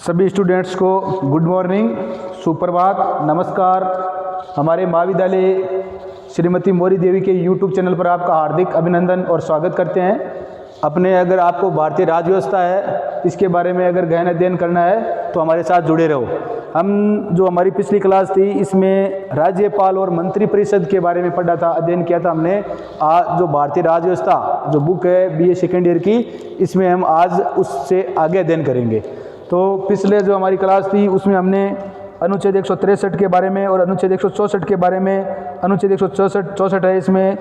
सभी स्टूडेंट्स को good morning, सुप्रभात, नमस्कार। हमारे महाविद्यालय श्रीमती मौरी देवी के यूट्यूब चैनल पर आपका हार्दिक अभिनंदन और स्वागत करते हैं। अपने अगर आपको भारतीय राज्य व्यवस्था है इसके बारे में अगर गहन अध्ययन करना है तो हमारे साथ जुड़े रहो। हम जो हमारी पिछली क्लास थी इसमें राज्यपाल और मंत्री परिषद के बारे में पढ़ा था, अध्ययन किया था हमने। आज जो भारतीय राज्य व्यवस्था जो बुक है बीए सेकेंड ईयर की, इसमें हम आज उससे आगे अध्ययन करेंगे। तो पिछले जो हमारी क्लास थी उसमें हमने अनुच्छेद 163 के बारे में और अनुच्छेद 164 के बारे में, अनुच्छेद 164 है इसमें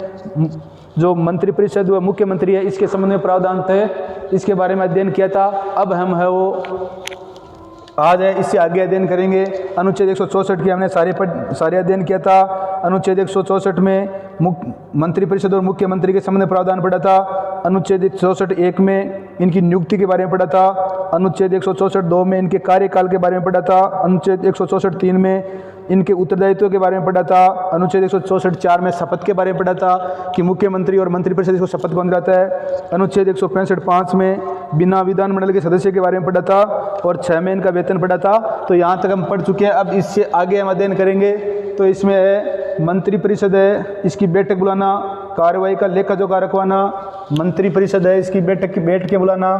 जो मंत्री परिषद व मुख्यमंत्री है इसके संबंध में प्रावधान है, इसके बारे में अध्ययन किया था। अब हम है वो आज है इससे आगे अध्ययन करेंगे। अनुच्छेद 164 की हमने सारे अध्ययन किया था। अनुच्छेद 164 में मंत्री परिषद और मुख्यमंत्री के संबंध में प्रावधान पढ़ा था। अनुच्छेद 164(1) में इनकी नियुक्ति के बारे में पढ़ा था। अनुच्छेद 164(2) में इनके कार्यकाल के बारे में पढ़ा था। अनुच्छेद 164(3) में इनके उत्तरदायित्व के बारे में पढ़ा था। अनुच्छेद 164(4) में शपथ के बारे में पढ़ा था कि मुख्यमंत्री और मंत्रिपरिषद इसको शपथ कौन दिलाता है। अनुच्छेद 165(5) में बिना विधानमंडल के सदस्य के बारे में पढ़ा था और 6 में इनका वेतन पढ़ा था। तो यहाँ तक हम पढ़ चुके हैं। अब इससे आगे हम अध्ययन करेंगे। तो इसमें है मंत्री परिषद है, इसकी बैठक बुलाना, कार्रवाई का लेखा जोखा रखवाना। मंत्री परिषद है, इसकी बैठ के बुलाना,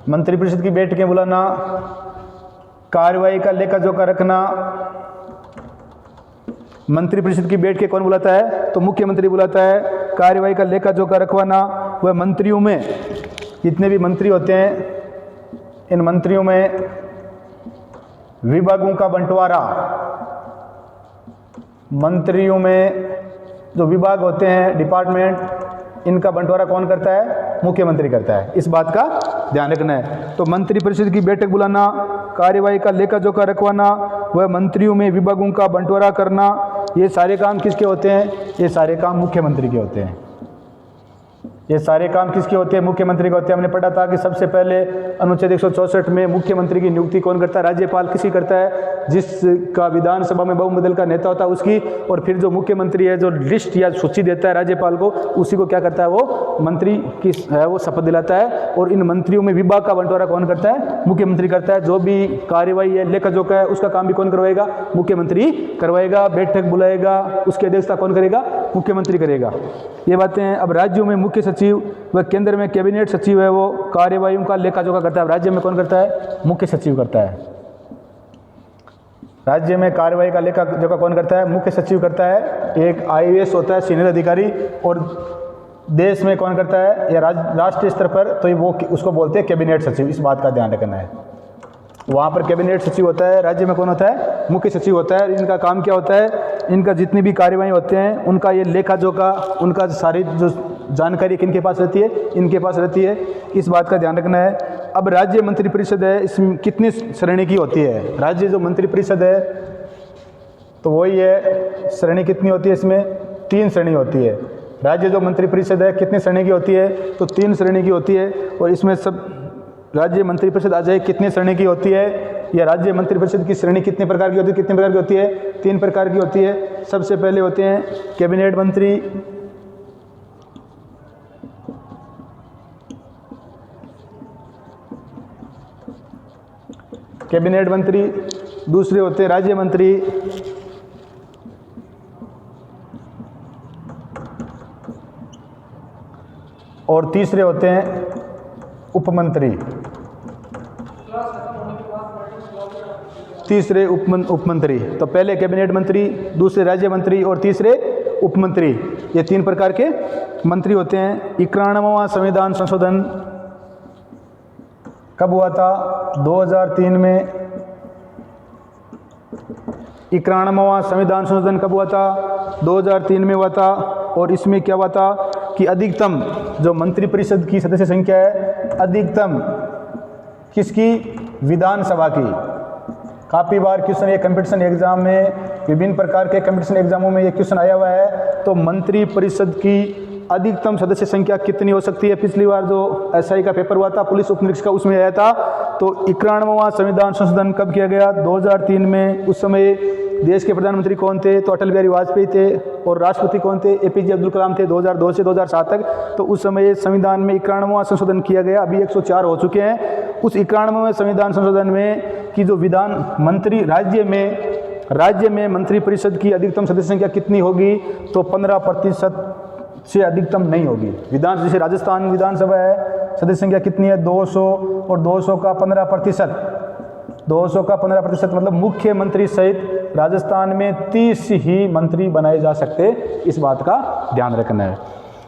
मंत्री परिषद की बैठकें बुलाना, कार्रवाई का लेखा जोखा रखना। मंत्री परिषद की बैठकें कौन बुलाता है? तो मुख्यमंत्री बुलाता है। कार्रवाई का लेखा जोखा रखवाना, वह मंत्रियों में जितने भी मंत्री होते हैं इन मंत्रियों में विभागों का बंटवारा, मंत्रियों में जो विभाग होते हैं डिपार्टमेंट, इनका बंटवारा कौन करता है? मुख्यमंत्री करता है। इस बात का ध्यान रखना है। तो मंत्री परिषद की बैठक बुलाना, कार्यवाही का लेखा जोखा रखवाना, वह मंत्रियों में विभागों का बंटवारा करना, ये सारे काम किसके होते हैं? ये सारे काम मुख्यमंत्री के होते हैं। ये सारे काम किसके होते हैं? मुख्यमंत्री के होते हैं। हमने पढ़ा था कि सबसे पहले अनुच्छेद 164 में मुख्यमंत्री की नियुक्ति कौन करता है? राज्यपाल किसी करता है, जिसका विधानसभा में बहुमत का नेता होता है उसकी। और फिर जो मुख्यमंत्री है जो लिस्ट या सूची देता है राज्यपाल को, उसी को क्या करता है? वो मंत्री की है वो शपथ दिलाता है। और इन मंत्रियों में विभाग का बंटवारा कौन करता है? मुख्यमंत्री करता है। जो भी कार्यवाही है, लेखा जोखा है, उसका काम भी कौन करवाएगा? मुख्यमंत्री करवाएगा। बैठक बुलाएगा, उसकी अध्यक्षता कौन करेगा? मुख्यमंत्री करेगा। ये बातें हैं। अब राज्यों में मुख्य सचिव व केंद्र में कैबिनेट सचिव है, वो कार्यवाहियों का लेखा जोखा करता है। राज्य में कौन करता है? मुख्य सचिव करता है। राज्य में कार्यवाही का लेखा जोखा कौन करता है? मुख्य सचिव करता है। एक IAS होता है, सीनियर अधिकारी। और देश में कौन करता है या राष्ट्रीय स्तर पर तो वो उसको बोलते हैं कैबिनेट सचिव। इस बात का ध्यान रखना है। वहाँ पर कैबिनेट सचिव होता है, राज्य में कौन होता है? मुख्य सचिव होता है। इनका काम क्या होता है? इनका जितनी भी कार्यवाही होते हैं उनका ये लेखा जोखा, उनका सारी जो जानकारी किनके पास रहती है? इनके पास रहती है। इस बात का ध्यान रखना है। अब राज्य मंत्री परिषद है, इसमें कितनी श्रेणी की होती है? राज्य जो मंत्री परिषद है तो वही है, श्रेणी कितनी होती है? इसमें 3 श्रेणी होती है। राज्य जो मंत्री परिषद है कितनी श्रेणी की होती है? तो 3 श्रेणी की होती है। और इसमें सब राज्य मंत्री परिषद आ जाए कितनी श्रेणी की होती है, या राज्य मंत्री परिषद की श्रेणी कितने प्रकार की होती है? कितने प्रकार की होती है? 3 प्रकार की होती है। सबसे पहले होते हैं कैबिनेट मंत्री, कैबिनेट मंत्री। दूसरे होते हैं राज्य मंत्री, और तीसरे होते हैं उपमंत्री। तीसरे उपमंत्री। तो पहले कैबिनेट मंत्री, दूसरे राज्य मंत्री और तीसरे उपमंत्री। ये 3 प्रकार के मंत्री होते हैं। 91वां संविधान संशोधन कब हुआ था? 2003 में। 91वां संविधान संशोधन कब हुआ था? 2003 में हुआ था। और इसमें क्या हुआ था कि अधिकतम जो मंत्री परिषद की सदस्य संख्या है, अधिकतम किसकी? विधानसभा की। काफ़ी बार क्वेश्चन ये कंपटीशन एग्जाम में, विभिन्न प्रकार के कंपटीशन एग्जामों में ये क्वेश्चन आया हुआ है। तो मंत्री परिषद की अधिकतम सदस्य संख्या कितनी हो सकती है? पिछली बार जो SI का पेपर हुआ था पुलिस उपनिरीक्षक का, उसमें आया था। तो 91वां संविधान संशोधन कब किया गया? 2003 में। उस समय देश के प्रधानमंत्री कौन थे, तो अटल बिहारी वाजपेयी थे। और राष्ट्रपति कौन थे, APJ अब्दुल कलाम थे 2002 से 2007 तक। तो उस समय संविधान में 91वां संशोधन किया गया, अभी 104 हो चुके हैं। उस 91वें संविधान संशोधन में कि जो विधान मंत्री राज्य में मंत्री परिषद की अधिकतम सदस्य संख्या कितनी होगी, तो 15% से अधिकतम नहीं होगी। जैसे राजस्थान विधानसभा है, सदस्य संख्या कितनी है, 200, और 200 का 15%, 200 का 15% मतलब मुख्यमंत्री सहित राजस्थान में 30 ही मंत्री बनाए जा सकते, इस बात का ध्यान रखना है।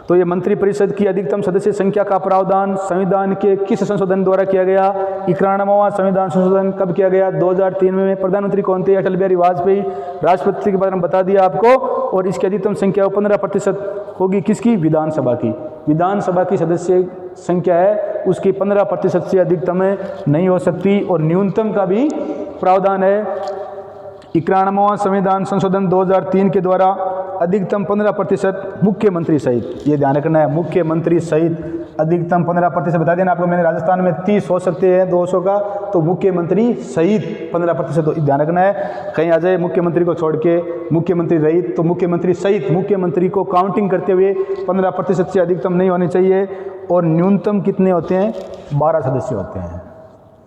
तो ये मंत्री परिषद की अधिकतम सदस्य संख्या का प्रावधान संविधान के किस संशोधन द्वारा किया गया, 91वां संविधान संशोधन कब किया गया, 2003 में। प्रधानमंत्री कौन थे, अटल बिहारी वाजपेयी। राष्ट्रपति के बारे में बता दिया आपको। और इसकी अधिकतम संख्या 15% होगी, किसकी, विधानसभा की। विधानसभा की सदस्य संख्या है उसकी 15% से अधिकतम नहीं हो सकती। और न्यूनतम का भी प्रावधान है। 91वां संविधान संशोधन 2003 के द्वारा अधिकतम 15% मुख्यमंत्री सहित, ये ध्यान रखना है, मुख्यमंत्री सहित अधिकतम 15% बता देना आपको मैंने। राजस्थान में 30 हो सकते हैं 200 का, तो मुख्यमंत्री सहित 15%, तो ध्यान रखना है। कहीं आ जाए मुख्यमंत्री को छोड़ के मुख्यमंत्री रहित, तो मुख्यमंत्री सहित मुख्यमंत्री को काउंटिंग करते हुए 15% से अधिकतम नहीं होनी चाहिए। और न्यूनतम कितने होते हैं, 12 सदस्य होते हैं।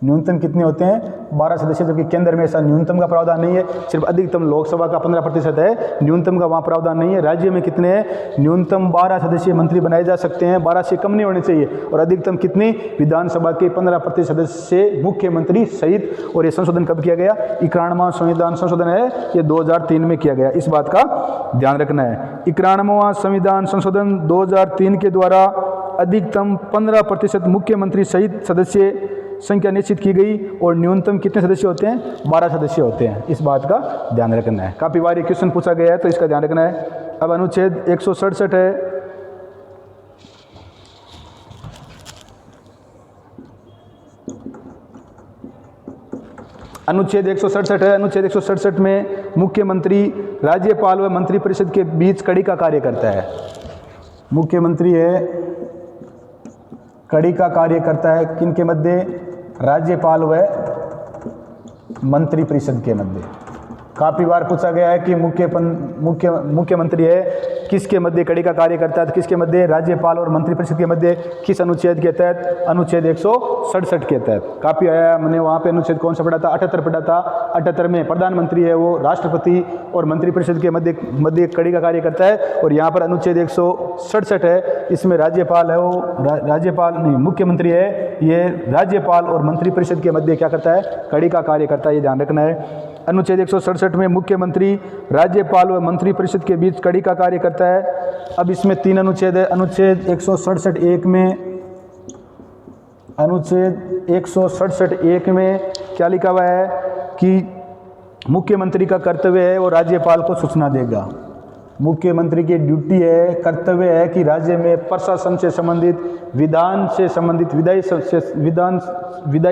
न्यूनतम कितने होते हैं, 12 सदस्य, जबकि केंद्र में ऐसा न्यूनतम का प्रावधान नहीं है, सिर्फ अधिकतम लोकसभा का 15% है, न्यूनतम का वहाँ प्रावधान नहीं है। राज्य में कितने हैं, न्यूनतम 12 सदस्य मंत्री बनाए जा सकते हैं, 12 से कम नहीं होने चाहिए। और अधिकतम कितनी, विधानसभा के 15% सदस्य से मुख्यमंत्री सहित। और ये संशोधन कब किया गया, 91वां संविधान संशोधन है, ये 2003 में किया गया, इस बात का ध्यान रखना है। 91वां संविधान संशोधन 2003 के द्वारा अधिकतम 15% मुख्यमंत्री सहित सदस्य संख्या निश्चित की गई। और न्यूनतम कितने सदस्य होते हैं, 12 सदस्य होते हैं, इस बात का ध्यान रखना है। काफ़ी बार ये क्वेश्चन पूछा गया है, तो इसका ध्यान रखना है। अब अनुच्छेद 167 है, अनुच्छेद 167 है। अनुच्छेद 167 में मुख्यमंत्री राज्यपाल व मंत्रिपरिषद के बीच कड़ी का कार्य करता है। मुख्यमंत्री है, कड़ी का कार्य करता है किन के मध्य, राज्यपाल व मंत्रिपरिषद के मध्य। काफ़ी बार पूछा गया है कि मुख्यमंत्री है किसके मध्य कड़ी का कार्य करता है, तो किसके मध्य, राज्यपाल और मंत्रिपरिषद के मध्य। किस अनुच्छेद के तहत, अनुच्छेद 167 के तहत। काफ़ी आया, मैंने वहाँ पे अनुच्छेद कौन सा पढ़ा था, 78 पढ़ा था। 78 में प्रधानमंत्री है वो राष्ट्रपति और मंत्रिपरिषद के मध्य कड़ी का कार्य करता है। और यहाँ पर अनुच्छेद 167 है, इसमें राज्यपाल है वो राज्यपाल नहीं, मुख्यमंत्री है, ये राज्यपाल और मंत्रिपरिषद के मध्य क्या करता है, कड़ी का कार्य करता है, ये ध्यान रखना है। अनुच्छेद 167 में मुख्यमंत्री राज्यपाल व मंत्रिपरिषद के बीच कड़ी का कार्य करता है। अब इसमें 3 अनुच्छेद है। अनुच्छेद 167(1) में, अनुच्छेद 167(1) में क्या लिखा हुआ है कि मुख्यमंत्री का कर्तव्य है वो राज्यपाल को सूचना देगा। मुख्यमंत्री की ड्यूटी है, कर्तव्य है कि राज्य में प्रशासन से संबंधित, विधान से संबंधित, विधायी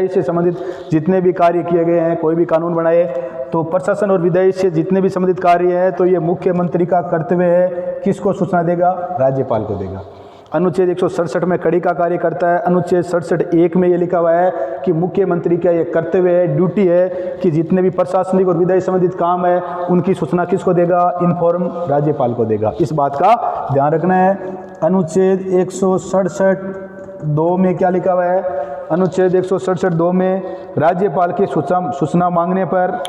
से संबंधित जितने भी कार्य किए गए हैं, कोई भी कानून बनाए, तो प्रशासन और विधायी से जितने भी संबंधित कार्य हैं, तो ये मुख्यमंत्री का कर्तव्य है। किसको सूचना देगा, राज्यपाल को देगा। अनुच्छेद 167 में कड़ी का कार्य करता है। अनुच्छेद 67(1) में ये लिखा हुआ है कि मुख्यमंत्री का ये कर्तव्य है, ड्यूटी है कि जितने भी प्रशासनिक और विधायी संबंधित काम है उनकी सूचना किसको देगा, इन्फॉर्म राज्यपाल को देगा। इस बात का ध्यान रखना है। अनुच्छेद 167(2) में क्या लिखा हुआ है, अनुच्छेद 167(2) में राज्यपाल की सूचना मांगने पर,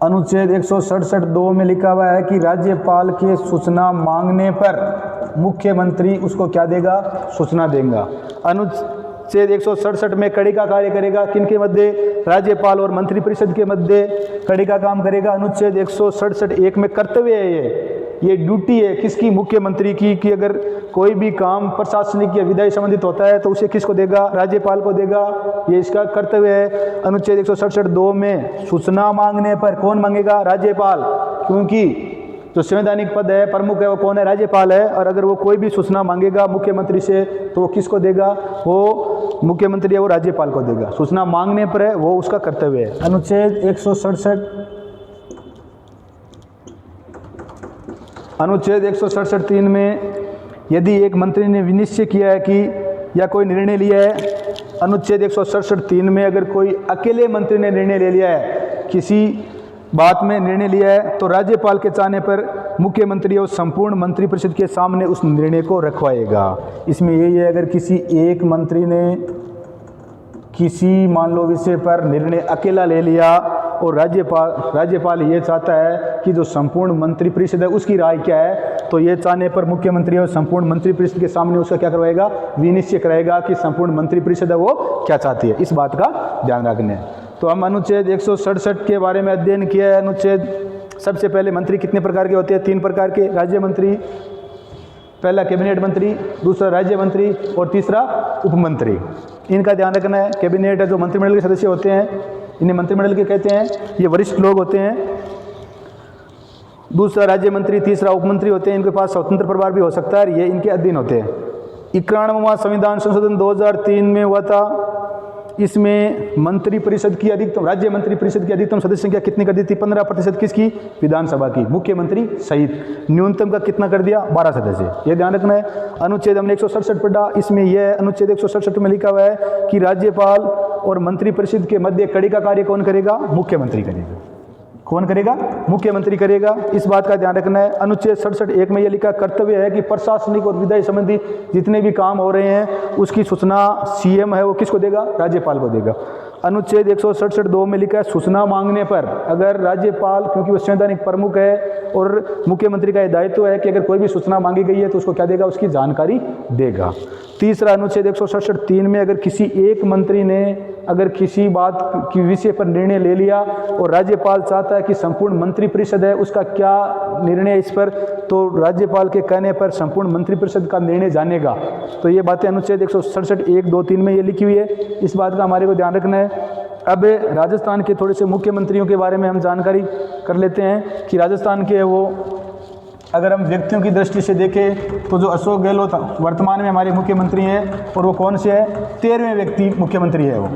अनुच्छेद 167(2) में लिखा हुआ है कि राज्यपाल के सूचना मांगने पर मुख्यमंत्री उसको क्या देगा, सूचना देगा। अनुच्छेद 167 में कड़ी का कार्य करेगा किनके मध्य, राज्यपाल और मंत्रिपरिषद के मध्य कड़ी का काम करेगा। अनुच्छेद 167(1) में कर्तव्य है, ये ड्यूटी है किसकी, मुख्यमंत्री की, कि अगर कोई भी काम प्रशासनिक या विधायी संबंधित होता है तो उसे किसको देगा, राज्यपाल को देगा, ये इसका कर्तव्य है। अनुच्छेद 167(2) में सूचना मांगने पर कौन मांगेगा, राज्यपाल, क्योंकि जो संवैधानिक पद है, प्रमुख है, वो कौन है, राज्यपाल है। और अगर वो कोई भी सूचना मांगेगा मुख्यमंत्री से तो वो किसको देगा, वो मुख्यमंत्री है वो राज्यपाल को देगा। सूचना मांगने पर है वो उसका कर्तव्य है। अनुच्छेद 167(3) में यदि एक मंत्री ने विनिश्चय किया है कि या कोई निर्णय लिया है, अनुच्छेद 167(3) में अगर कोई अकेले मंत्री ने निर्णय ले लिया है किसी बात में निर्णय लिया है तो राज्यपाल के चाहने पर मुख्यमंत्री और संपूर्ण मंत्रिपरिषद के सामने उस निर्णय को रखवाएगा। इसमें यही है, अगर किसी एक मंत्री ने किसी मान लो विषय पर निर्णय अकेला ले लिया और राज्यपाल ये चाहता है कि जो संपूर्ण मंत्रिपरिषद है उसकी राय क्या है, तो ये चाहने पर मुख्यमंत्री और संपूर्ण मंत्रिपरिषद के सामने उसका क्या करवाएगा, विनिश्चय कराएगा कि संपूर्ण मंत्रिपरिषद है वो क्या चाहती है। इस बात का ध्यान रखना है। तो हम अनुच्छेद 167 के बारे में अध्ययन किया है। अनुच्छेद सबसे पहले मंत्री कितने प्रकार के होते हैं, 3 प्रकार के, राज्य मंत्री, पहला कैबिनेट मंत्री, दूसरा राज्य मंत्री और तीसरा उपमंत्री। इनका ध्यान रखना है। कैबिनेट है जो मंत्रिमंडल के सदस्य होते हैं, इन्हें मंत्रिमंडल के कहते हैं, ये वरिष्ठ लोग होते हैं। दूसरा राज्य मंत्री, तीसरा उपमंत्री होते हैं, इनके पास स्वतंत्र प्रभार भी हो सकता है, ये इनके अधीन होते हैं। 91वां संविधान संशोधन 2003 में हुआ था। इसमें मंत्रिपरिषद की अधिकतम, राज्य मंत्रिपरिषद की अधिकतम सदस्य संख्या कितनी कर दी थी, 15% किसकी, विधानसभा की, मुख्यमंत्री सहित। न्यूनतम का कितना कर दिया, 12 सदस्य। ये ध्यान रखना है। अनुच्छेद हमने 167 पढ़ा, इसमें यह अनुच्छेद 167 में लिखा हुआ है कि राज्यपाल और मंत्रिपरिषद के मध्य कड़ी का कार्य कौन करेगा, मुख्यमंत्री करेगा। कौन करेगा, मुख्यमंत्री करेगा। इस बात का ध्यान रखना है। अनुच्छेद 67(1) में यह लिखा कर्तव्य है कि प्रशासनिक और विधायी संबंधी जितने भी काम हो रहे हैं उसकी सूचना सीएम है वो किसको देगा, राज्यपाल को देगा। अनुच्छेद 167(2) में लिखा है सूचना मांगने पर अगर राज्यपाल, क्योंकि वो संवैधानिक प्रमुख है और मुख्यमंत्री का यह दायित्व है कि अगर कोई भी सूचना मांगी गई है तो उसको क्या देगा, उसकी जानकारी देगा। तीसरा अनुच्छेद 167(3) में अगर किसी एक मंत्री ने अगर किसी बात की विषय पर निर्णय ले लिया और राज्यपाल चाहता है कि संपूर्ण मंत्रिपरिषद है उसका क्या निर्णय इस पर, तो राज्यपाल के कहने पर संपूर्ण मंत्रिपरिषद का निर्णय जानेगा। तो ये बातें अनुच्छेद 167(1), 2, 3 में ये लिखी हुई है। इस बात का हमारे को ध्यान रखना है। अब राजस्थान के थोड़े से मुख्यमंत्रियों के बारे में हम जानकारी कर लेते हैं कि राजस्थान के वो, अगर हम व्यक्तियों की दृष्टि से देखें तो जो अशोक गहलोत वर्तमान में हमारे मुख्यमंत्री हैं, और वो कौन से है, 13वें व्यक्ति मुख्यमंत्री है वो,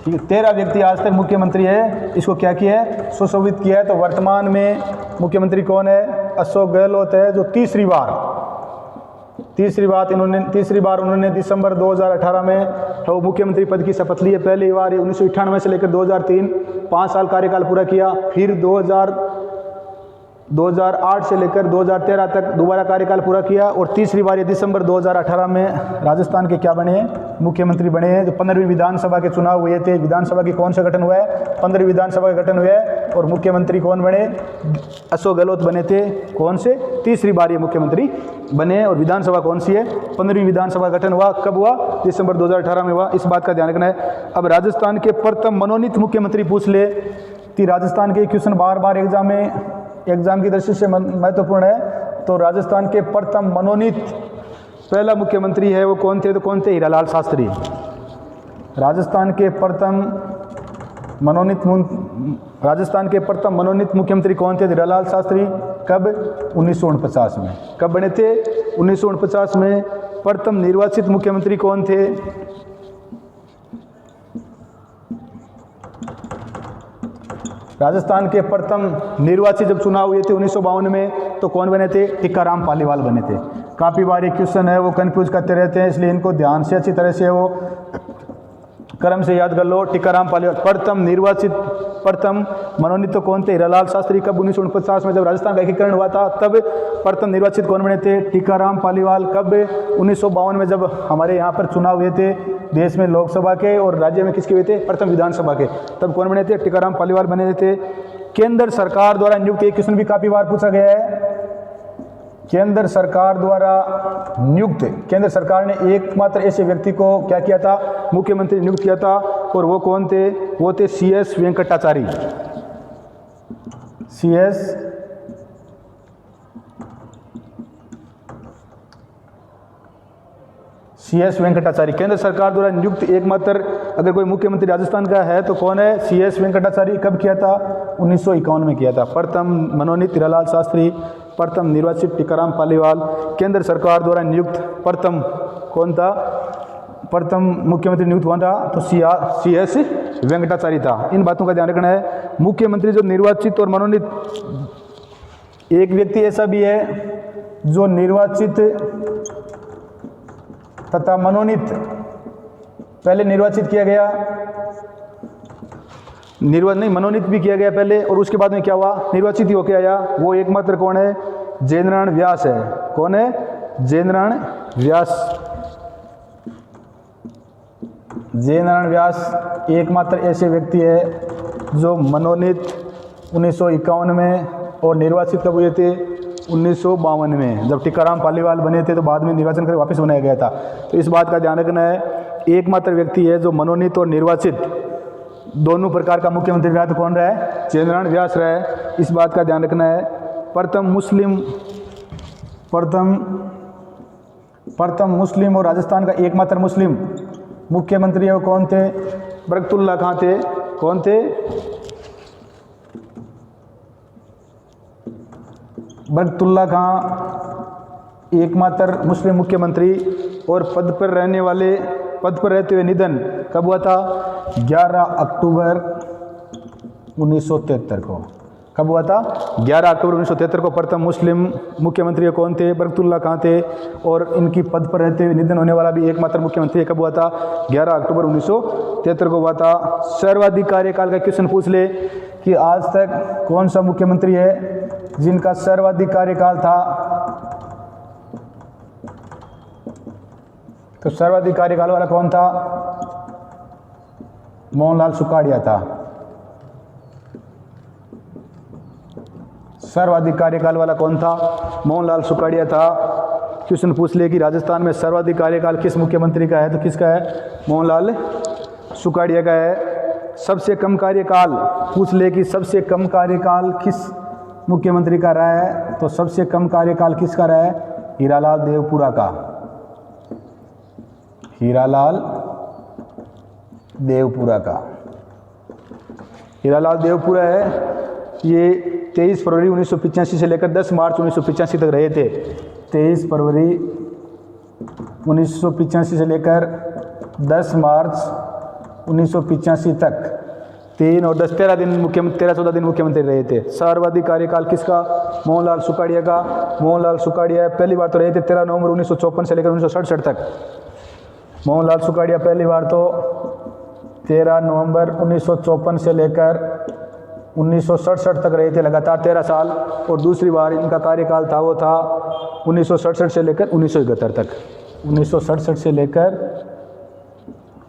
ठीक है। 13 व्यक्ति आज तक मुख्यमंत्री है, इसको क्या किया है, सुशोभित किया है। तो वर्तमान में मुख्यमंत्री कौन है, अशोक गहलोत है, जो तीसरी बार उन्होंने दिसंबर 2018 में तो मुख्यमंत्री पद की शपथ ली है। पहली बार 1998 से लेकर 2003 5 साल कार्यकाल पूरा किया, फिर 2008 से लेकर 2013 तक दोबारा कार्यकाल पूरा किया, और तीसरी बार ये दिसंबर 2018 में राजस्थान के क्या बने हैं, मुख्यमंत्री बने हैं। जो 15वीं विधानसभा के चुनाव हुए थे, विधानसभा की कौन सा गठन हुआ है, 15वीं विधानसभा का गठन हुआ है, और मुख्यमंत्री कौन बने, अशोक गहलोत बने थे। कौन से, तीसरी बार ये मुख्यमंत्री बने। और विधानसभा कौन सी है, 15वीं विधानसभा गठन हुआ, कब हुआ, दिसंबर 2018 में हुआ। इस बात का ध्यान रखना है। अब राजस्थान के प्रथम मनोनीत मुख्यमंत्री पूछ ले कि राजस्थान के क्वेश्चन बार एग्जाम की दृष्टि से महत्वपूर्ण है। तो राजस्थान के प्रथम मनोनीत पहला मुख्यमंत्री है वो कौन थे, तो कौन थे, हीरालाल शास्त्री। राजस्थान के प्रथम मनोनीत मुख्यमंत्री कौन थे, हीरालाल शास्त्री। कब, 1949 में। कब बने थे, 1949 में। प्रथम निर्वाचित मुख्यमंत्री कौन थे, राजस्थान के प्रथम निर्वाचित जब चुनाव हुए थे 1952 में, तो कौन बने थे, टीकाराम पालीवाल बने थे। काफ़ी बार ये क्वेश्चन है वो कंफ्यूज करते रहते हैं, इसलिए इनको ध्यान से अच्छी तरह से वो क्रम से याद कर लो। टीकाराम पालीवाल प्रथम मनोनीत तो कौन थे, हीरालाल शास्त्री। कब, 1949 में जब राजस्थान का एकीकरण हुआ था तब प्रथम निर्वाचित कौन बने थे, टीकाराम पालीवाल। कब, 1952 में जब हमारे यहाँ पर चुनाव हुए थे देश में, लोकसभा के और राज्य में किसके हुए थे, प्रथम विधानसभा के, तब कौन बने थे, टीकाराम पालीवाल बने थे। केंद्र सरकार द्वारा नियुक्त, एक क्वेश्चन भी काफ़ी बार पूछा गया है, केंद्र सरकार द्वारा नियुक्त, केंद्र सरकार ने एकमात्र ऐसे व्यक्ति को क्या किया था, मुख्यमंत्री नियुक्त किया था, और वो कौन थे, वो थे CS वेंकटाचारी। CS वेंकटाचारी केंद्र सरकार द्वारा नियुक्त एकमात्र अगर कोई मुख्यमंत्री राजस्थान का है तो कौन है, CS वेंकटाचारी। कब किया था, 1951 में किया था। प्रथम मनोनीत हीरालाल शास्त्री, प्रथम निर्वाचित टीकाराम पालीवाल। केंद्र सरकार द्वारा नियुक्त प्रथम कौन था, प्रथम मुख्यमंत्री नियुक्त हुआ था तो CS वेंकटाचारी था। इन बातों का ध्यान रखना है। मुख्यमंत्री जो निर्वाचित और मनोनीत, एक व्यक्ति ऐसा भी है जो निर्वाचित तथा मनोनीत, पहले निर्वाचित किया गया निर्वाचित नहीं, मनोनीत भी किया गया पहले, और उसके बाद में क्या हुआ, निर्वाचित ही होके आया। वो एकमात्र कौन है, जयनारायण व्यास है। कौन है, जयनारायण व्यास। जयनारायण व्यास एकमात्र ऐसे व्यक्ति है जो मनोनीत 1951 में और निर्वाचित कब हुए थे, 1952 में, जब टीकाराम पालीवाल बने थे तो बाद में निर्वाचन करके वापस बनाया गया था। तो इस बात का ध्यान रखना है, एकमात्र व्यक्ति है जो मनोनीत और निर्वाचित दोनों प्रकार का मुख्यमंत्री रहा। तो कौन रहा है, जयनारायण व्यास रहा है। इस बात का ध्यान रखना है। प्रथम मुस्लिम और राजस्थान का एकमात्र मुस्लिम मुख्यमंत्री है वो कौन थे, बरकतुल्लाह खां थे। कौन थे, बरकतुल्लाह खां एकमात्र मुस्लिम मुख्यमंत्री। और पद पर रहते हुए निधन कब हुआ था, 11 अक्टूबर 1973 को। कब हुआ था, 11 अक्टूबर 1973 को प्रथम मुस्लिम मुख्यमंत्री कौन थे, बरकतुल्लाह खां थे। और इनकी पद पर रहते हुए निधन होने वाला भी एकमात्र मुख्यमंत्री कब हुआ था, 11 अक्टूबर 1973 को हुआ था। सर्वाधिक कार्यकाल का क्वेश्चन पूछ ले कि आज तक कौन सा मुख्यमंत्री है जिनका सर्वाधिक कार्यकाल था, तो सर्वाधिक कार्यकाल वाला कौन था, मोहनलाल सुखाड़िया था। सर्वाधिक कार्यकाल वाला कौन था, मोहनलाल सुखाड़िया था। क्वेश्चन पूछ ले कि राजस्थान में सर्वाधिक कार्यकाल किस मुख्यमंत्री का है, तो किसका है, मोहनलाल सुखाड़िया का है। सबसे कम कार्यकाल पूछ ले कि सबसे कम कार्यकाल किस मुख्यमंत्री का रहा है, तो सबसे कम कार्यकाल किसका रहा है, हीरालाल देवपुरा का। हीरालाल देवपुरा का, हीरालाल देवपुरा है। ये 23 फरवरी 1985 से लेकर 10 मार्च 1985 तक रहे थे। 23 फरवरी 1985 से लेकर 10 मार्च 1985 तक 3 और 10 13 दिन मुख्यमंत्री, 13-14 दिन मुख्यमंत्री रहे थे। सर्वाधिक कार्यकाल किसका, मोहनलाल सुखाड़िया का। मोहनलाल सुखाड़िया पहली बार तो रहे थे 13 नवंबर 1954 से लेकर 1967 तक। मोहनलाल सुखाड़िया पहली बार तो 13 नवंबर 1954 से लेकर 1967 तक रहे थे, लगातार 13 साल। और दूसरी बार इनका कार्यकाल था वो था 1967 से लेकर 1971 तक। 1967 से लेकर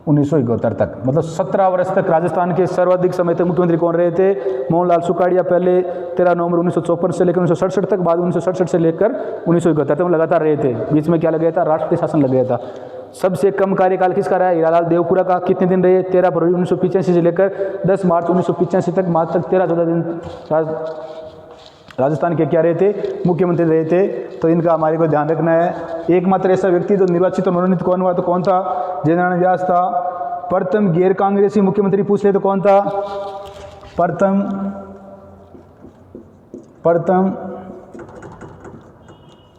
1971 तक, मतलब 17 वर्ष तक राजस्थान के सर्वाधिक समय तक मुख्यमंत्री कौन रहे थे, मोहनलाल सुखाड़िया। पहले 13 नवंबर 1954 से लेकर 1967 तक, बाद 1967 से लेकर 1971 तक लगातार रहे थे। बीच में क्या लग गया था, राष्ट्रपति शासन लग गया था। सबसे कम कार्यकाल किसका रहा है, हीरालाल देवपुरा का। कितने दिन रहे, 13 फरवरी 1985 से लेकर 10 मार्च 1985 तक, मात्र 13-14 दिन राजस्थान के क्या रहे थे, मुख्यमंत्री रहे थे। तो इनका हमारे को ध्यान रखना है। एकमात्र ऐसा व्यक्ति जो निर्वाचित और मनोनीत कौन हुआ, तो कौन था, जयनारायण व्यास था। प्रथम गैर कांग्रेसी मुख्यमंत्री पूछ ले तो कौन था, प्रथम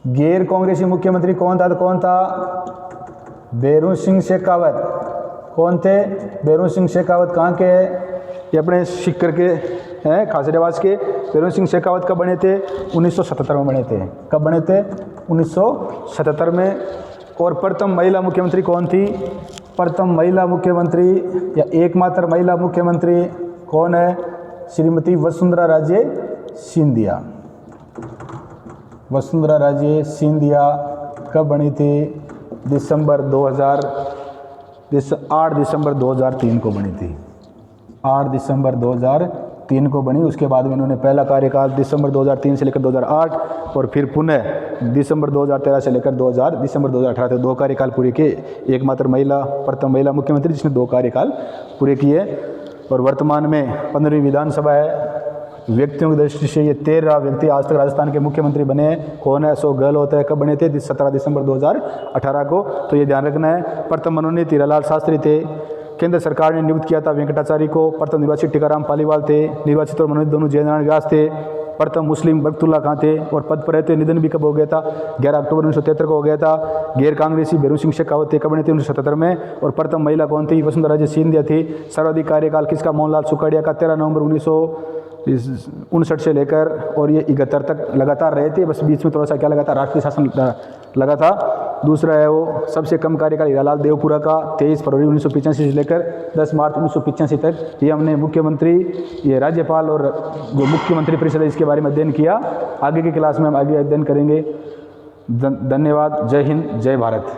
गैर कांग्रेसी मुख्यमंत्री कौन था, तो कौन था, भैरों सिंह शेखावत। कौन थे, भैरों सिंह शेखावत। कहाँ के हैं, ये अपने सीकर के हैं, खासरियावास के। भैरों सिंह शेखावत कब बने थे, 1977 में बने थे। कब बने थे, 1977 में। और प्रथम महिला मुख्यमंत्री कौन थी, प्रथम महिला मुख्यमंत्री या एकमात्र महिला मुख्यमंत्री कौन है, श्रीमती वसुंधरा राजे सिंधिया। वसुंधरा राजे सिंधिया कब बनी थी, 8 दिसंबर 2003 को बनी थी। 8 दिसंबर 2003 को बनी। उसके बाद में इन्होंने पहला कार्यकाल दिसंबर 2003 से लेकर 2008 और फिर पुनः दिसंबर 2013 से लेकर दिसंबर 2018 तक 2 कार्यकाल पूरे किए। एकमात्र महिला, प्रथम महिला मुख्यमंत्री जिसने 2 कार्यकाल पूरे किए। और वर्तमान में 15वीं विधानसभा है। व्यक्तियों की दृष्टि से ये 13 व्यक्ति आज तक राजस्थान के मुख्यमंत्री बने हैं। कौन है, अशोक गहलोत है। कब बने थे, 17 दिसंबर 2018 को। तो ये ध्यान रखना है। प्रथम मनोनीत हीरालाल शास्त्री थे। केंद्र सरकार ने नियुक्त किया था वेंकटाचार्य को। प्रथम निर्वाचित टीकाराम पालीवाल थे। निर्वाचित और मनोनीत दोनों जयनारायण व्यास थे। प्रथम मुस्लिम बरकतुल्लाह खां थे। और पद पर रहते निधन भी कब हो गया था, 11 अक्टूबर 1973 को हो गया था। गैर कांग्रेसी भैरों सिंह शेखावत थे। कब बने थे, 1977 में। और प्रथम महिला कौन थी, वसुंधरा राजे सिंधिया थी। सर्वाधिक कार्यकाल किसका, मोहनलाल सुखाड़िया का। 13 नवंबर इस 59 से लेकर और ये 71 तक लगातार रहे थे, बस बीच में थोड़ा सा क्या लगा था, राष्ट्रीय शासन लगा था। दूसरा है वो सबसे कम कार्यकाल हीरालाल देवपुरा का 23 फरवरी 1985 से लेकर 10 मार्च 1985 तक। ये हमने मुख्यमंत्री, ये राज्यपाल और जो मुख्यमंत्री परिषद है इसके बारे में अध्ययन किया। आगे की क्लास में हम आगे अध्ययन करेंगे। धन्यवाद। जय हिंद, जय भारत।